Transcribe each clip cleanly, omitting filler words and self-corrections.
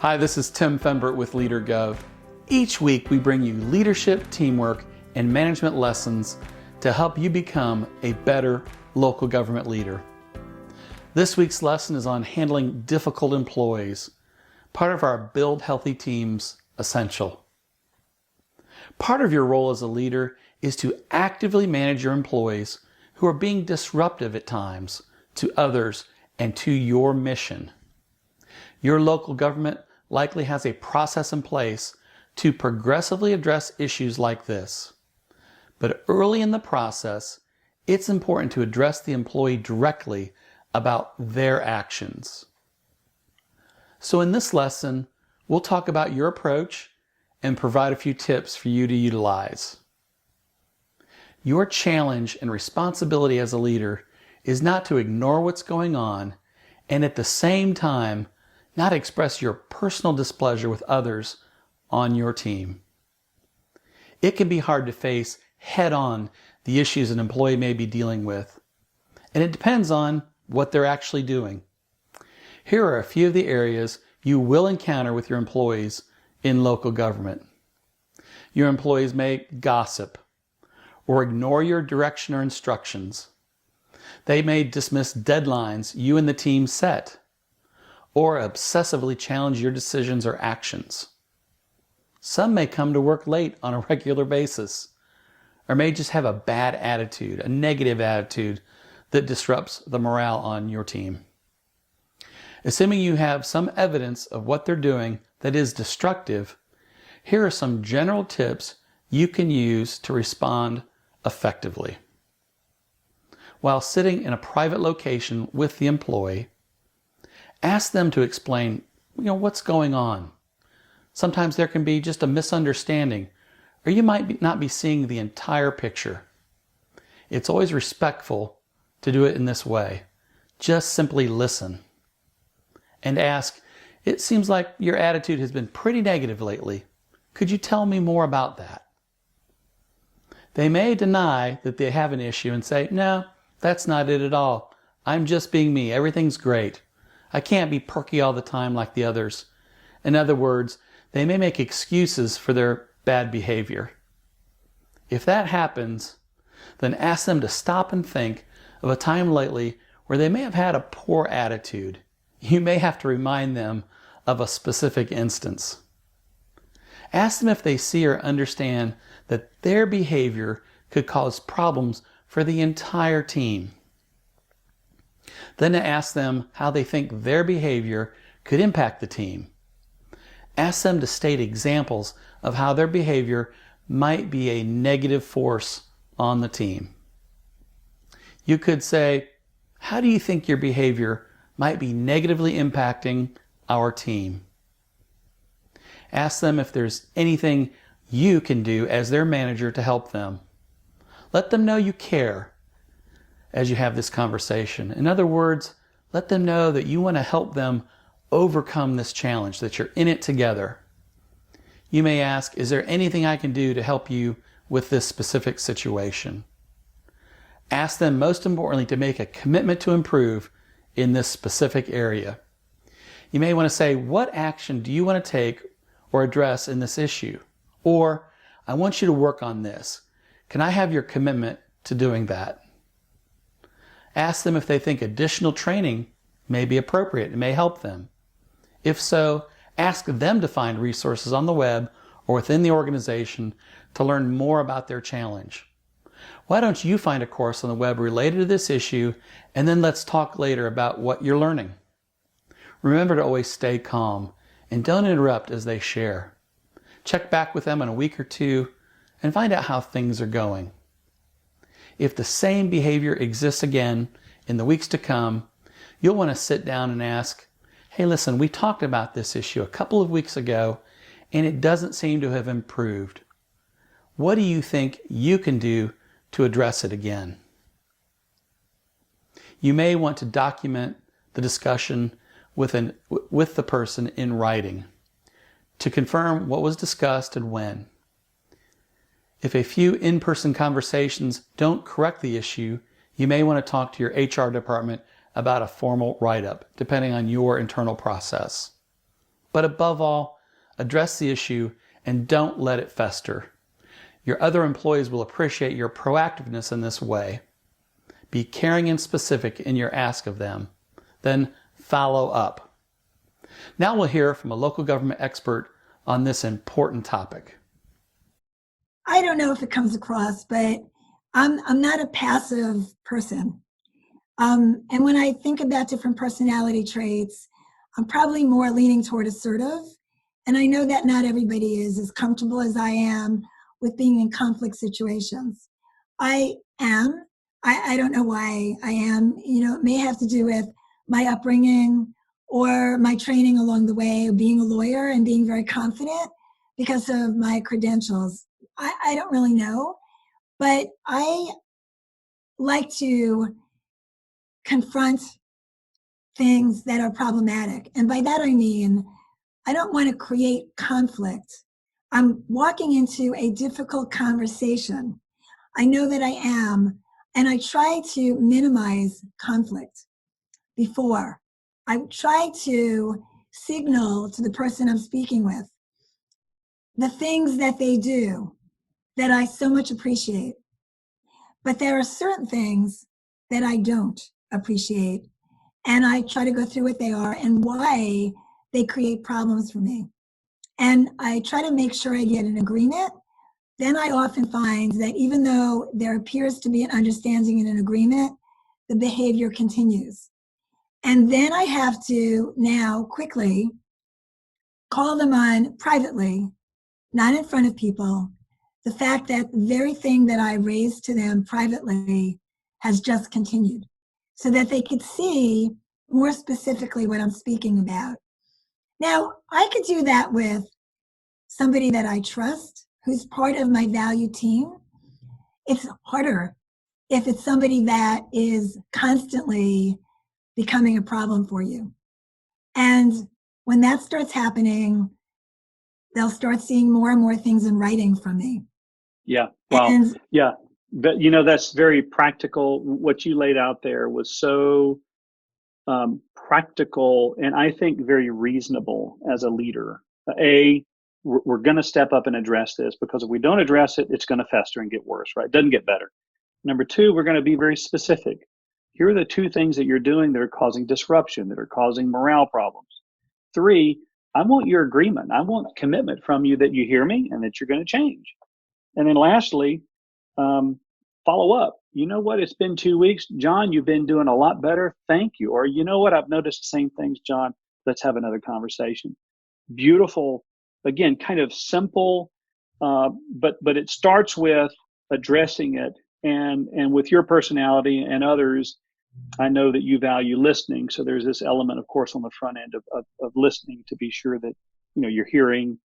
Hi, this is Tim Fembert with LeaderGov. Each week we bring you leadership, teamwork, and management lessons to help you become a better local government leader. This week's lesson is on handling difficult employees, part of our Build Healthy Teams essential. Part of your role as a leader is to actively manage your employees who are being disruptive at times to others and to your mission. Your local government likely has a process in place to progressively address issues like this. But early in the process, it's important to address the employee directly about their actions. So in this lesson, we'll talk about your approach and provide a few tips for you to utilize. Your challenge and responsibility as a leader is not to ignore what's going on and at the same time not express your personal displeasure with others on your team. It can be hard to face head-on the issues an employee may be dealing with, and it depends on what they're actually doing. Here are a few of the areas you will encounter with your employees in local government. Your employees may gossip or ignore your direction or instructions. They may dismiss deadlines you and the team set, or obsessively challenge your decisions or actions. Some may come to work late on a regular basis, or may just have a bad attitude, a negative attitude that disrupts the morale on your team. Assuming you have some evidence of what they're doing that is destructive, here are some general tips you can use to respond effectively. While sitting in a private location with the employee, ask them to explain, what's going on. Sometimes there can be just a misunderstanding, or you might not be seeing the entire picture. It's always respectful to do it in this way. Just simply listen. And ask, it seems like your attitude has been pretty negative lately. Could you tell me more about that? They may deny that they have an issue and say, no, that's not it at all. I'm just being me. Everything's great. I can't be perky all the time like the others. In other words, they may make excuses for their bad behavior. If that happens, then ask them to stop and think of a time lately where they may have had a poor attitude. You may have to remind them of a specific instance. Ask them if they see or understand that their behavior could cause problems for the entire team. Then to ask them how they think their behavior could impact the team. Ask them to state examples of how their behavior might be a negative force on the team. You could say, how do you think your behavior might be negatively impacting our team? Ask them if there's anything you can do as their manager to help them. Let them know you care as you have this conversation. In other words, let them know that you want to help them overcome this challenge, that you're in it together. You may ask, is there anything I can do to help you with this specific situation? Ask them, most importantly, to make a commitment to improve in this specific area. You may want to say, what action do you want to take or address in this issue? Or, I want you to work on this. Can I have your commitment to doing that? Ask them if they think additional training may be appropriate and may help them. If so, ask them to find resources on the web or within the organization to learn more about their challenge. Why don't you find a course on the web related to this issue, and then let's talk later about what you're learning. Remember to always stay calm and don't interrupt as they share. Check back with them in a week or two and find out how things are going. If the same behavior exists again in the weeks to come, you'll want to sit down and ask, hey, listen, we talked about this issue a couple of weeks ago and it doesn't seem to have improved. What do you think you can do to address it again? You may want to document the discussion with the person in writing to confirm what was discussed and when. If a few in-person conversations don't correct the issue, you may want to talk to your HR department about a formal write-up, depending on your internal process. But above all, address the issue and don't let it fester. Your other employees will appreciate your proactiveness in this way. Be caring and specific in your ask of them. Then follow up. Now we'll hear from a local government expert on this important topic. I don't know if it comes across, but I'm not a passive person. And when I think about different personality traits, I'm probably more leaning toward assertive. And I know that not everybody is as comfortable as I am with being in conflict situations. I am. I don't know why I am. It may have to do with my upbringing or my training along the way of being a lawyer and being very confident because of my credentials. I don't really know, but I like to confront things that are problematic. And by that I mean, I don't want to create conflict. I'm walking into a difficult conversation. I know that I am, and I try to minimize conflict before. I try to signal to the person I'm speaking with the things that they do that I so much appreciate. But there are certain things that I don't appreciate, and I try to go through what they are and why they create problems for me. And I try to make sure I get an agreement. Then I often find that even though there appears to be an understanding and an agreement, the behavior continues. And then I have to now quickly call them on privately, not in front of people, the fact that the very thing that I raised to them privately has just continued, so that they could see more specifically what I'm speaking about. Now, I could do that with somebody that I trust, who's part of my value team. It's harder if it's somebody that is constantly becoming a problem for you. And when that starts happening, they'll start seeing more and more things in writing from me. Yeah. Wow. And, yeah. But, that's very practical. What you laid out there was so practical and I think very reasonable as a leader. We're going to step up and address this, because if we don't address it, it's going to fester and get worse, right? It doesn't get better. Number two, we're going to be very specific. Here are the two things that you're doing that are causing disruption, that are causing morale problems. Three, I want your agreement. I want commitment from you that you hear me and that you're going to change. And then lastly, follow up. You know what? It's been 2 weeks. John, you've been doing a lot better. Thank you. Or, you know what? I've noticed the same things, John. Let's have another conversation. Beautiful. Again, kind of simple, but it starts with addressing it. And with your personality and others, I know that you value listening. So there's this element, of course, on the front end of listening to be sure that, you're hearing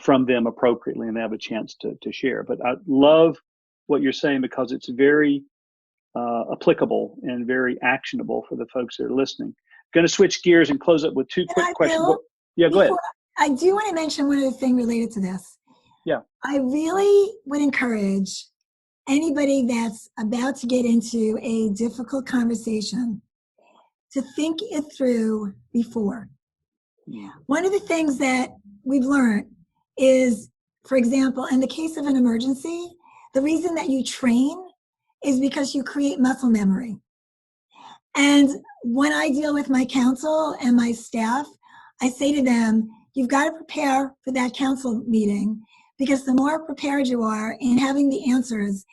from them appropriately and they have a chance to share. But I love what you're saying, because it's very applicable and very actionable for the folks that are listening. Going to switch gears and close up with two quick questions. Yeah, go ahead. I do want to mention one other thing related to this. Yeah. I really would encourage anybody that's about to get into a difficult conversation to think it through before. Yeah. One of the things that we've learned is, for example, in the case of an emergency, the reason that you train is because you create muscle memory. And when I deal with my counsel and my staff, I say to them, you've got to prepare for that council meeting, because the more prepared you are in having the answers,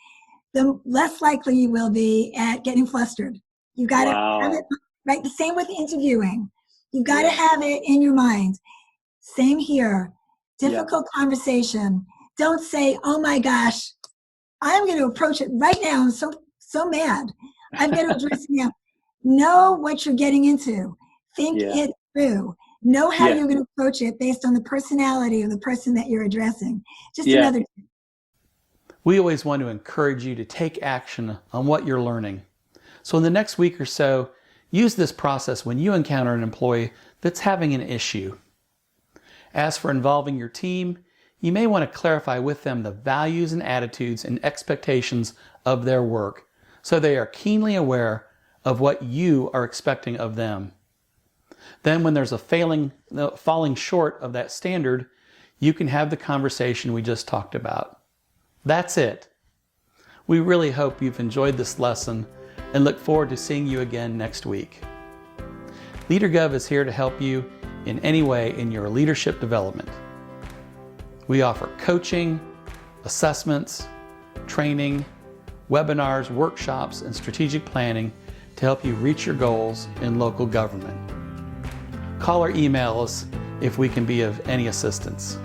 the less likely you will be at getting flustered. You've got to have it, right? The same with interviewing. You've got to have it in your mind. Same here. Difficult conversation. Don't say, oh my gosh, I'm going to approach it right now. I'm so mad. I've got to address it now. Know what you're getting into. Think it through. Know how you're going to approach it based on the personality of the person that you're addressing. Just another tip. We always want to encourage you to take action on what you're learning. So in the next week or so, use this process when you encounter an employee that's having an issue. As for involving your team, you may want to clarify with them the values and attitudes and expectations of their work, so they are keenly aware of what you are expecting of them. Then when there's a falling short of that standard, you can have the conversation we just talked about. That's it. We really hope you've enjoyed this lesson and look forward to seeing you again next week. LeaderGov is here to help you in any way in your leadership development. We offer coaching, assessments, training, webinars, workshops, and strategic planning to help you reach your goals in local government. Call or email us if we can be of any assistance.